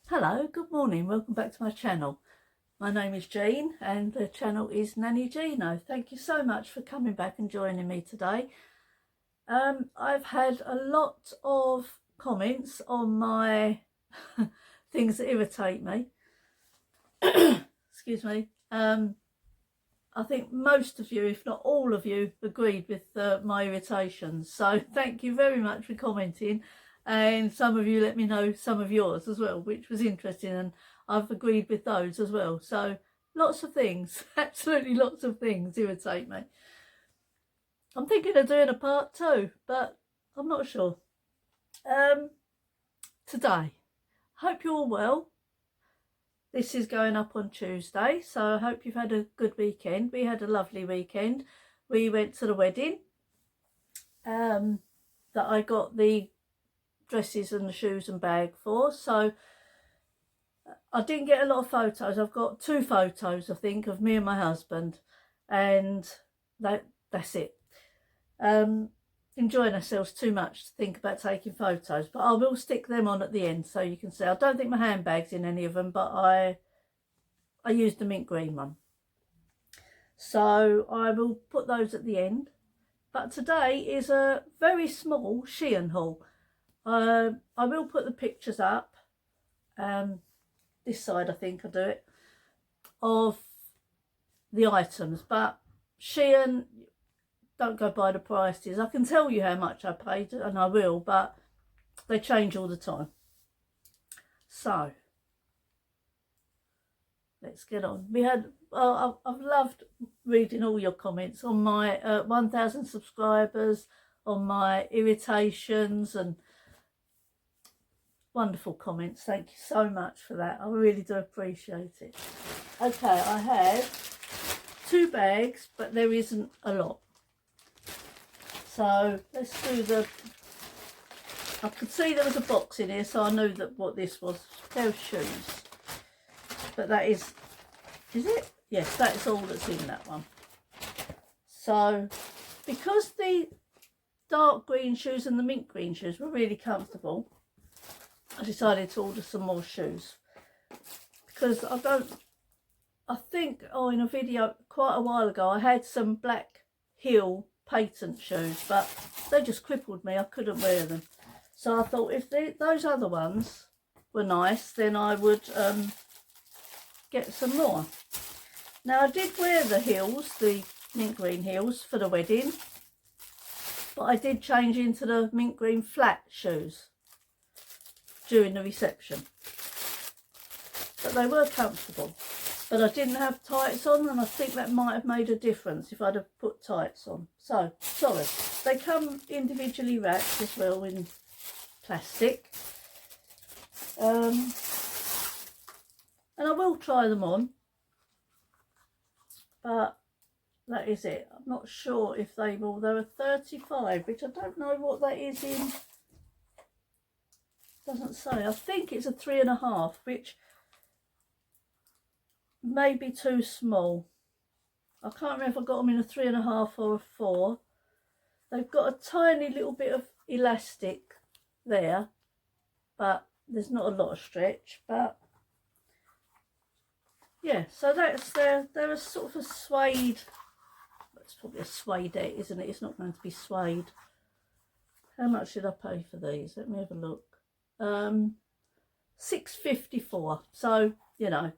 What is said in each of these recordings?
Hello, good morning, welcome back to my channel. My name is Jean and the channel is Nannyjeano. Thank you so much for coming back and joining me today. I've had a lot of comments on my things that irritate me. Excuse me. I think most of you, if not all of you, agreed with my irritations. So thank you very much for commenting. And some of you let me know some of yours as well, which was interesting, and I've agreed with those as well. So lots of things, absolutely lots of things irritate me. I'm thinking of doing a part 2, but I'm not sure. Today, hope you're all well. This is going up on Tuesday, so I hope you've had a good weekend. We had a lovely weekend. We went to the wedding that I got the dresses and the shoes and bag for, so I didn't get a lot of photos. I've got 2 photos, I think, of me and my husband, and that's it. Enjoying ourselves too much to think about taking photos, but I will stick them on at the end so you can see. I don't think my handbag's in any of them, but I used the mint green one, so I will put those at the end. But today is a very small Shein haul. I will put the pictures up, this side I think I'll do it, of the items, but Shein, don't go by the prices. I can tell you how much I paid, and I will, but they change all the time. So let's get on. We had, I've loved reading all your comments on my 1,000 subscribers, on my irritations, and wonderful comments. Thank you so much for that. I really do appreciate it. Okay, I have 2 bags, but there isn't a lot. So let's do the, I could see there was a box in here, so I knew that what this was. A pair of shoes. But that is it? Yes, that's all that's in that one. So because the dark green shoes and the mint green shoes were really comfortable, I decided to order some more shoes, because I think in a video quite a while ago I had some black heel patent shoes, but they just crippled me. I couldn't wear them, so I thought if those other ones were nice, then I would get some more. Now I did wear the heels, the mint green heels, for the wedding, but I did change into the mint green flat shoes during the reception, but they were comfortable. But I didn't have tights on, and I think that might have made a difference if I'd have put tights on. So sorry. They come individually wrapped as well in plastic, and I will try them on, but that is it. I'm not sure if they will. They're a 35, which I don't know what that is in. Doesn't say. I think it's a 3.5, which may be too small. I can't remember if I got them in a 3.5 or a 4. They've got a tiny little bit of elastic there, but there's not a lot of stretch. But yeah, so that's they're a sort of a suede. It's probably a suede-ette, isn't it? It's not going to be suede. How much did I pay for these? Let me have a look. $6.54. So you know,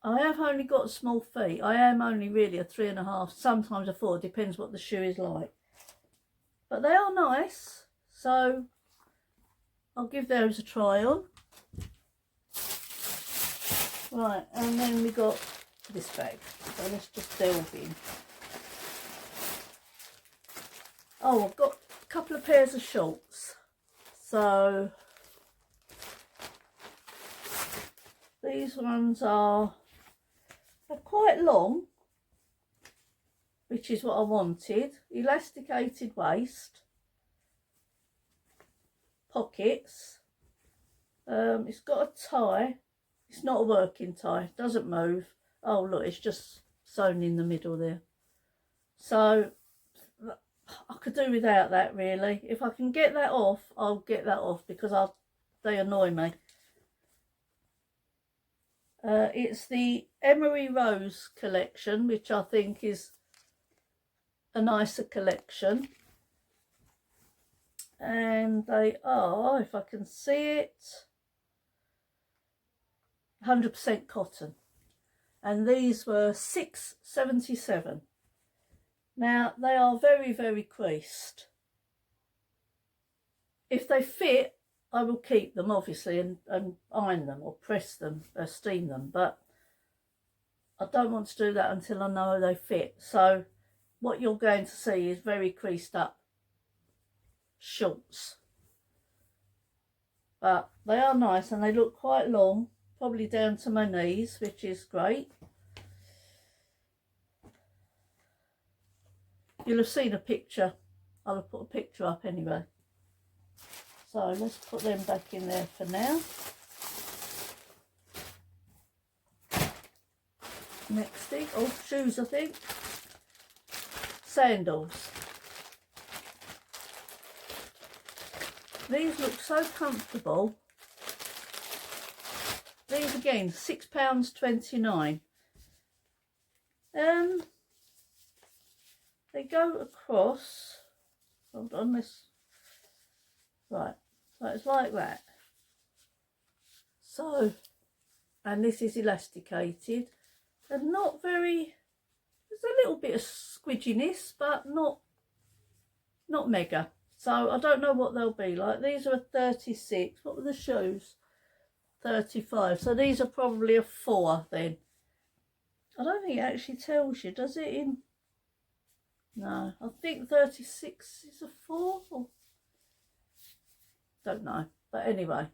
I have only got small feet. I am only really a 3.5, sometimes a 4, depends what the shoe is like. But they are nice, so I'll give those a try on. Right, and then we got this bag. So let's just delve in. Oh, I've got a couple of pairs of shorts. So these ones they're quite long, which is what I wanted. Elasticated waist, pockets. It's got a tie. It's not a working tie. It doesn't move. Oh look, it's just sewn in the middle there. So I could do without that really. If I can get that off, I'll get that off, because they annoy me. It's the Emery Rose collection, which I think is a nicer collection. And they are, if I can see it, 100% cotton. And these were £6.77. Now, they are very, very creased. If they fit, I will keep them, obviously, and iron them or press them, steam them. But I don't want to do that until I know they fit. So what you're going to see is very creased up shorts. But they are nice and they look quite long, probably down to my knees, which is great. You'll have seen a picture. I'll have put a picture up anyway. So let's put them back in there for now. Next thing, oh, shoes, I think. Sandals. These look so comfortable. These again, £6.29. They go across. Hold on, this. Right, so it's like that. So, and this is elasticated, and not very. There's a little bit of squidginess, but not mega. So I don't know what they'll be like. These are a 36. What were the shoes? 35. So these are probably a 4 then. I don't think it actually tells you, does it? In no, I think 36 is a 4. Or don't know. But anyway,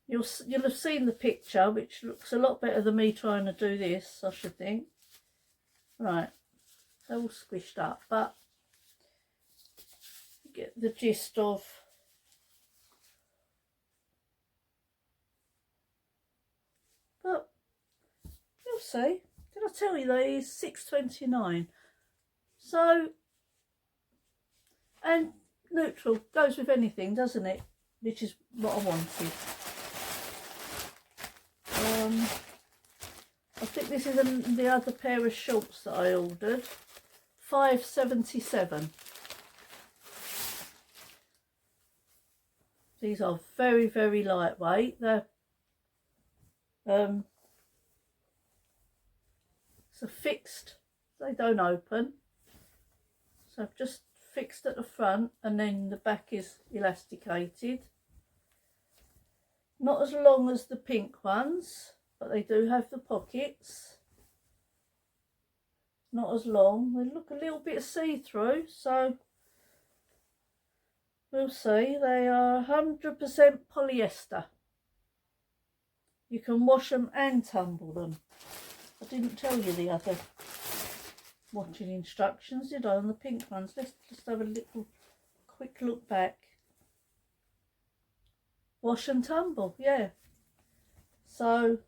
you'll have seen the picture, which looks a lot better than me trying to do this, I should think. Right, they're all squished up, but you get the gist of. But you'll see. Did I tell you that is £6.29? So, and neutral goes with anything, doesn't it? Which is what I wanted. I think this is the other pair of shorts that I ordered. £5.77. These are very, very lightweight. They're so fixed, they don't open. So I've just fixed at the front and then the back is elasticated. Not as long as the pink ones, but they do have the pockets. Not as long. They look a little bit see-through, so we'll see. They are 100% polyester. You can wash them and tumble them. I didn't tell you the other washing instructions, did I, on the pink ones? Let's just have a little quick look back. Wash and tumble, yeah. So,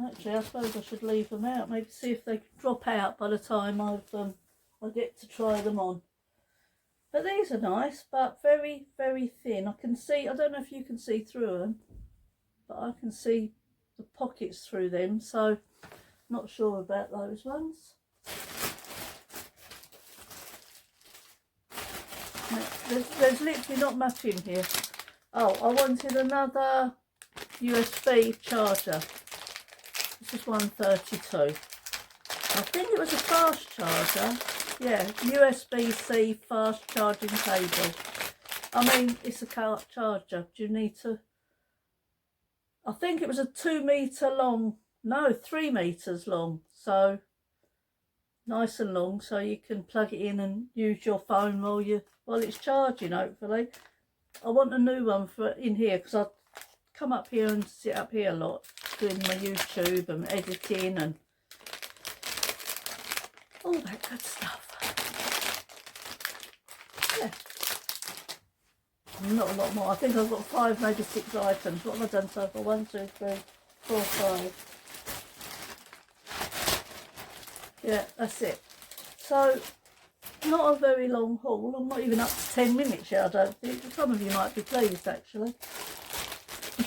actually, I suppose I should leave them out. Maybe see if they drop out by the time I get to try them on. But these are nice, but very, very thin. I can see, I don't know if you can see through them, but I can see the pockets through them, so not sure about those ones. There's literally not much in here. Oh, I wanted another USB charger. This is 132. I think it was a fast charger. Yeah, USB-C fast charging cable. I mean, it's a car charger. Do you need to? I think it was a 2 metre long, no, 3 metres long. So nice and long, so you can plug it in and use your phone while it's charging. Hopefully, I want a new one for in here because I come up here and sit up here a lot doing my YouTube and editing and all that good stuff. Yeah. Not a lot more. I think I've got 5, maybe 6 items. What have I done so far? 1, 2, 3, 4, 5. Yeah, that's it. So Not a very long haul. I'm not even up to 10 minutes yet, I don't think. Some of you might be pleased, actually.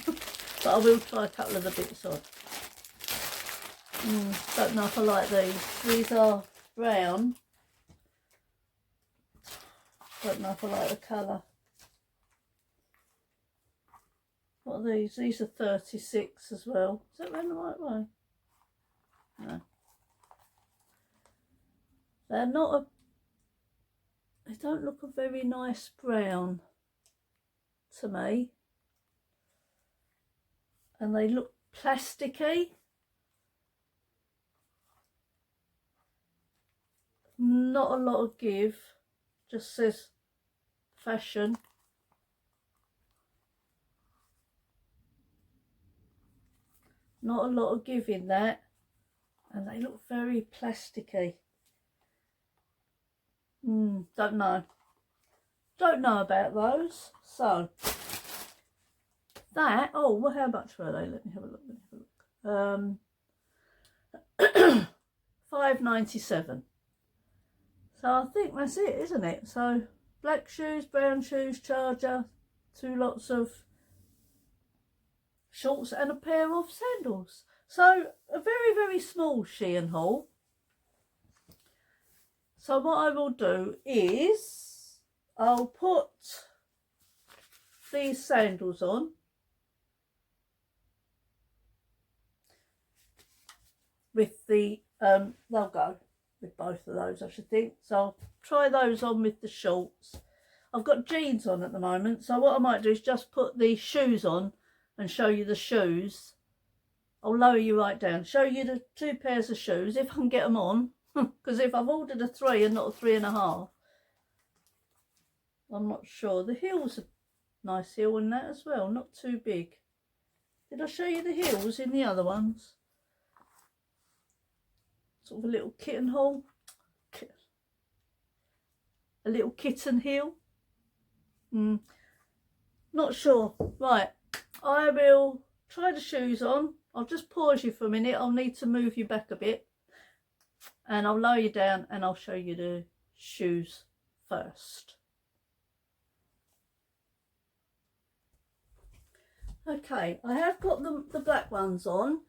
But I will try a couple of the bits on. Don't know if I like these. These are brown. Don't know if I like the colour. What are these? These are 36 as well. Is that round the right way? No. They're not a... They don't look a very nice brown to me. And they look plasticky. Not a lot of give. Just says fashion. Not a lot of give in that. And they look very plasticky. Don't know. Don't know about those. So that, oh, well, how much were they? Let me have a look. £5.97. So I think that's it, isn't it? So black shoes, brown shoes, charger, 2 lots of shorts and a pair of sandals. So a very, very small Shein haul. So what I will do is I'll put these sandals on. With the, they'll go with both of those, I should think. So I'll try those on with the shorts. I've got jeans on at the moment. So what I might do is just put the shoes on and show you the shoes. I'll lower you right down. Show you the 2 pairs of shoes, if I can get them on. Because if I've ordered a 3 and not a 3.5, I'm not sure. The heel's a nice heel in that as well, not too big. Did I show you the heels in the other ones? Sort of a little kitten hole. A little kitten heel. Not sure. Right, I will try the shoes on. I'll just pause you for a minute. I'll need to move you back a bit. And I'll lower you down and I'll show you the shoes first. Okay, I have got the black ones on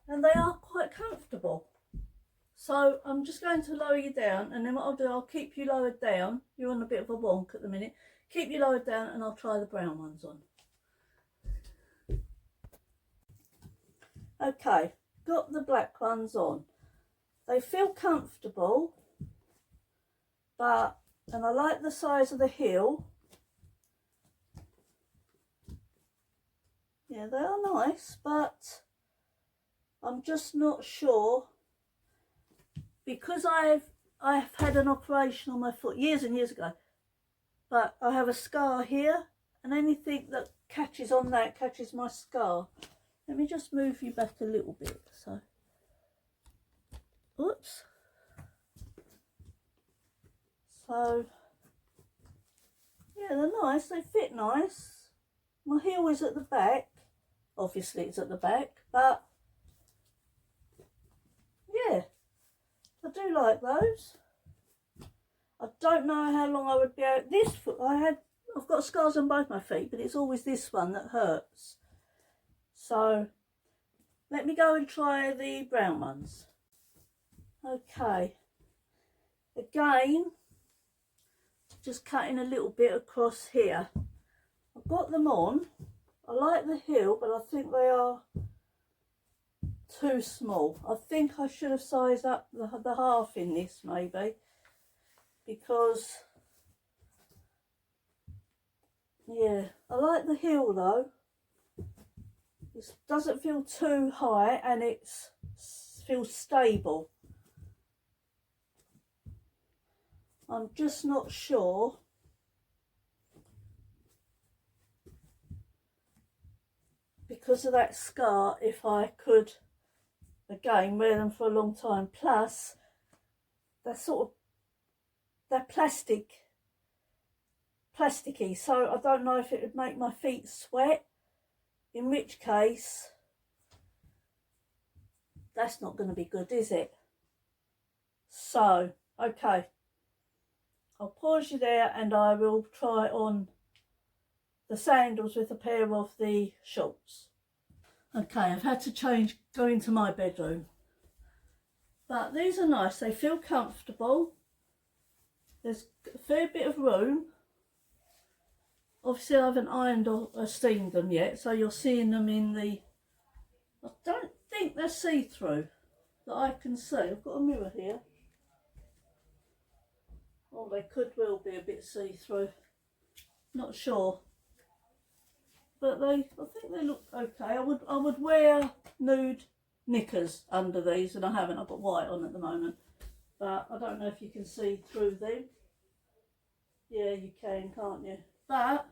and they are quite comfortable. So I'm just going to lower you down, and then what I'll do, I'll keep you lowered down. You're on a bit of a wonk at the minute. Keep you lowered down and I'll try the brown ones on. Okay, got the black ones on. They feel comfortable, and I like the size of the heel. Yeah, they are nice, but I'm just not sure, because I've had an operation on my foot years and years ago, but I have a scar here, and anything that catches on that catches my scar. Let me just move you back a little bit. So, oops. So, yeah, they're nice. They fit nice. My heel is at the back. Obviously, it's at the back, but yeah, I do like those. I don't know how long I would be out. This foot, I've got scars on both my feet, but it's always this one that hurts. So let me go and try the brown ones. Okay, again, just cutting a little bit across here. I've got them on. I like the heel, but I think they are too small. I think I should have sized up the half in this maybe, because yeah, I like the heel though. It doesn't feel too high and it feels stable. I'm just not sure because of that scar if I could again wear them for a long time. Plus they're plasticky, so I don't know if it would make my feet sweat, in which case that's not going to be good, is it? So okay, I'll pause you there and I will try on the sandals with a pair of the shorts. Okay, I've had to go into my bedroom. But these are nice, they feel comfortable. There's a fair bit of room. Obviously I haven't ironed or steamed them yet, so you're seeing them in the... I don't think they're see-through that I can see. I've got a mirror here. Oh, they could well be a bit see-through. Not sure. But I think they look okay. I would wear nude knickers under these, and I haven't. I've got white on at the moment. But I don't know if you can see through them. Yeah, you can, can't you? But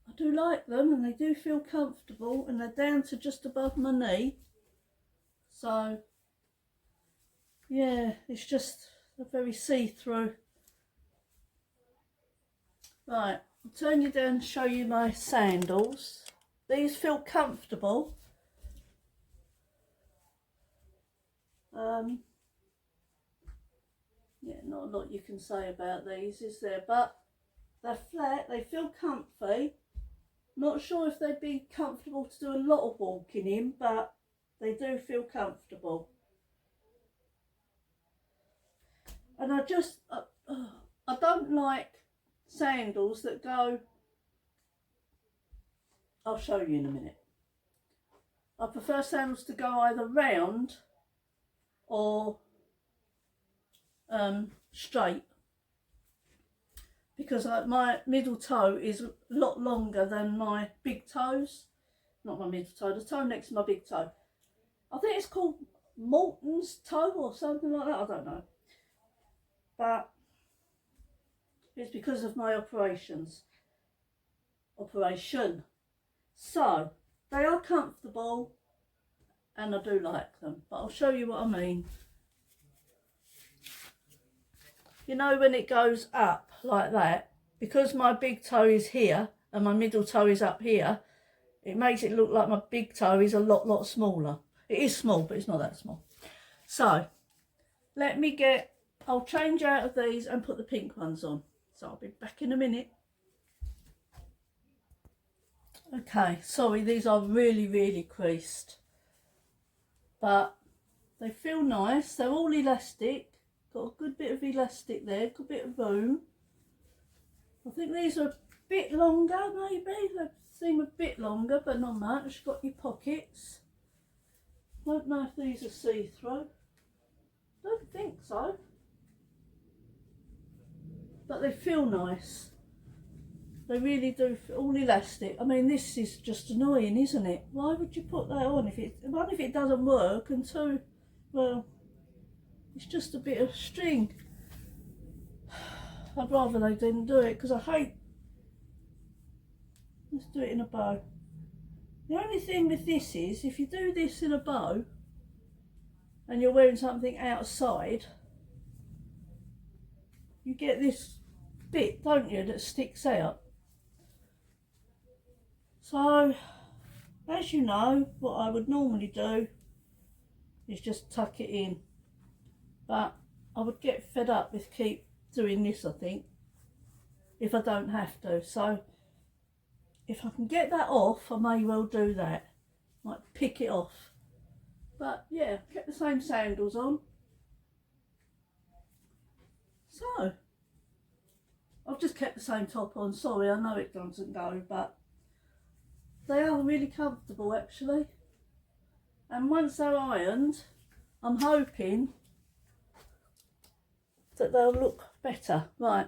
I do like them and they do feel comfortable, and they're down to just above my knee. So, yeah, it's just a very see-through. Right, I'll turn you down and show you my sandals. These feel comfortable. Yeah, not a lot you can say about these, is there? But they're flat, they feel comfy. Not sure if they'd be comfortable to do a lot of walking in, but they do feel comfortable. And I don't like sandals that go... I'll show you in a minute. I prefer sandals to go either round or straight, because my middle toe is a lot longer than my big toes. Not my middle toe, the toe next to my big toe. I think it's called Morton's toe or something like that, I don't know. But it's because of my operation. So they are comfortable and I do like them, but I'll show you what I mean. You know, when it goes up like that, because my big toe is here and my middle toe is up here, it makes it look like my big toe is a lot smaller. It is small, but it's not that small. So I'll change out of these and put the pink ones on. So I'll be back in a minute. Okay, sorry, these are really creased, but they feel nice. They're all elastic. Got a good bit of elastic there, good bit of room. I think these are a bit longer, maybe. They seem a bit longer, but not much. Got your pockets. Don't know if these are see-through. Don't think so. But they feel nice. They really do feel all elastic. I mean, this is just annoying, isn't it? Why would you put that on if it doesn't work, and two, well, it's just a bit of string. I'd rather they didn't do it, because I hate... Let's do it in a bow. The only thing with this is, if you do this in a bow and you're wearing something outside, you get this bit, don't you, that sticks out. So, as you know, what I would normally do is just tuck it in. But I would get fed up with keep doing this, I think, if I don't have to. So if I can get that off, I may well do that. Like pick it off. But yeah, kept the same sandals on. So I've just kept the same top on. Sorry, I know it doesn't go, but they are really comfortable actually. And once they're ironed, I'm hoping that they'll look better. Right,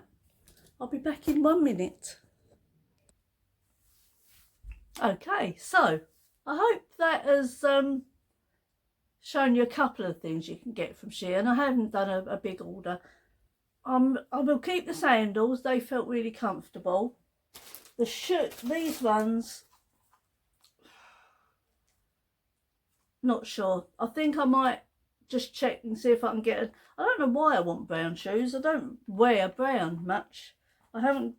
I'll be back in 1 minute. Okay, so I hope that has shown you a couple of things you can get from Shein. I haven't done a big order. I will keep the sandals, they felt really comfortable. These ones, not sure. I think I might just check and see if I can get I don't know why I want brown shoes. I don't wear brown much. I'm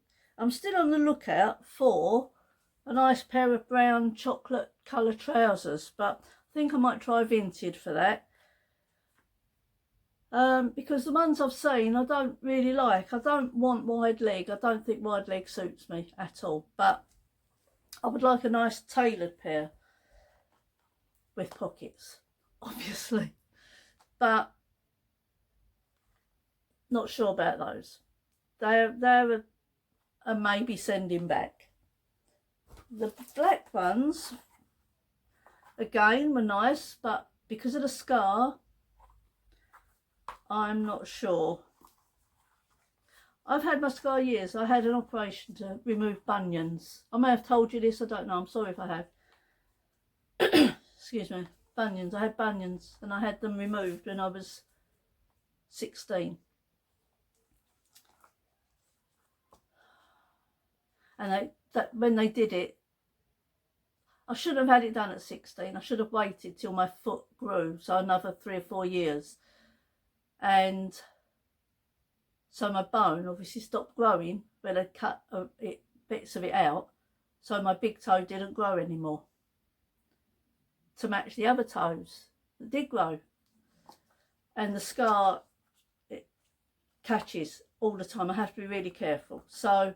still on the lookout for a nice pair of brown chocolate colour trousers, but I think I might try Vinted for that. because the ones I've seen I don't really like. I don't want wide leg. I don't think wide leg suits me at all, but I would like a nice tailored pair with pockets, obviously, but not sure about those. They're a maybe sending back. The black ones again were nice, but because of the scar, I'm not sure. I've had my scar years. I had an operation to remove bunions. I may have told you this, I don't know, I'm sorry if I have. Excuse me, bunions. I had bunions and I had them removed when I was 16. And when they did it, I should have had it done at 16. I should have waited till my foot grew, so another 3 or 4 years. And so my bone obviously stopped growing when they cut bits of it out. So my big toe didn't grow anymore to match the other toes that did grow. And the scar, it catches all the time. I have to be really careful. So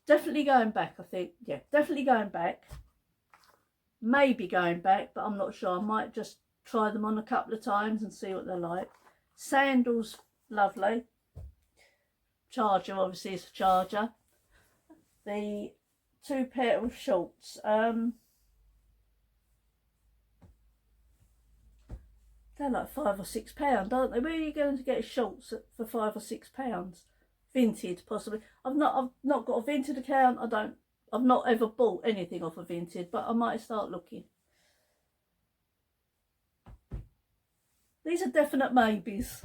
definitely going back, I think. Yeah, definitely going back. Maybe going back, but I'm not sure. I might just try them on a couple of times and see what they're like. Sandals, lovely. Charger, obviously, is a charger. The 2 pair of shorts. They're like £5 or £6, aren't they? Where are you going to get shorts for £5 or £6? Vinted, possibly. I've not got a Vinted account. I've not ever bought anything off of Vinted, but I might start looking. These are definite maybes.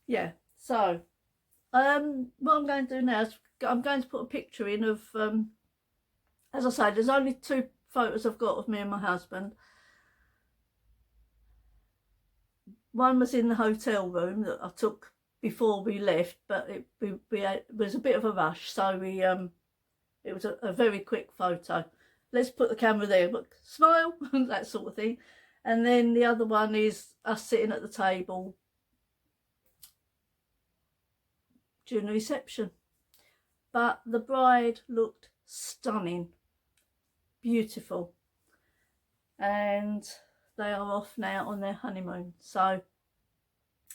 Yeah, so what I'm going to do now is I'm going to put a picture in of, as I say, there's only 2 photos I've got of me and my husband. One was in the hotel room that I took before we left, but it was a bit of a rush, so it was a very quick photo. Let's put the camera there, look, smile, that sort of thing. And then the other one is us sitting at the table during the reception. But the bride looked stunning, beautiful, and they are off now on their honeymoon. So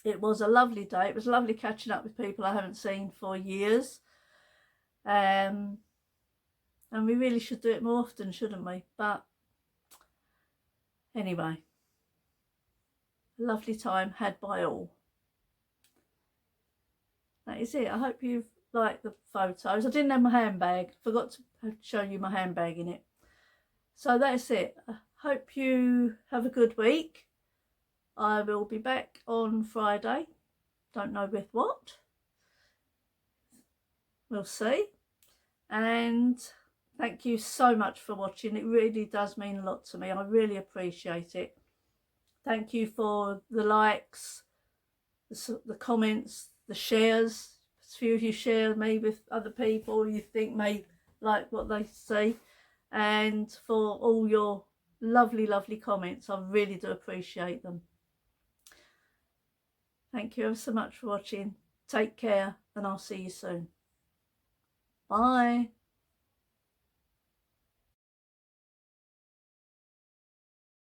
it was a lovely day. It was lovely catching up with people I haven't seen for years. And we really should do it more often, shouldn't we? But anyway, lovely time had by all. That is it. I hope you've liked the photos. I didn't have my handbag. Forgot to show you my handbag in it. So that's it. I hope you have a good week. I will be back on Friday. Don't know with what. We'll see. And thank you so much for watching. It really does mean a lot to me. I really appreciate it. Thank you for the likes, the comments, the shares. A few of you share me with other people you think may like what they see. And for all your lovely, lovely comments. I really do appreciate them. Thank you ever so much for watching. Take care and I'll see you soon. Bye.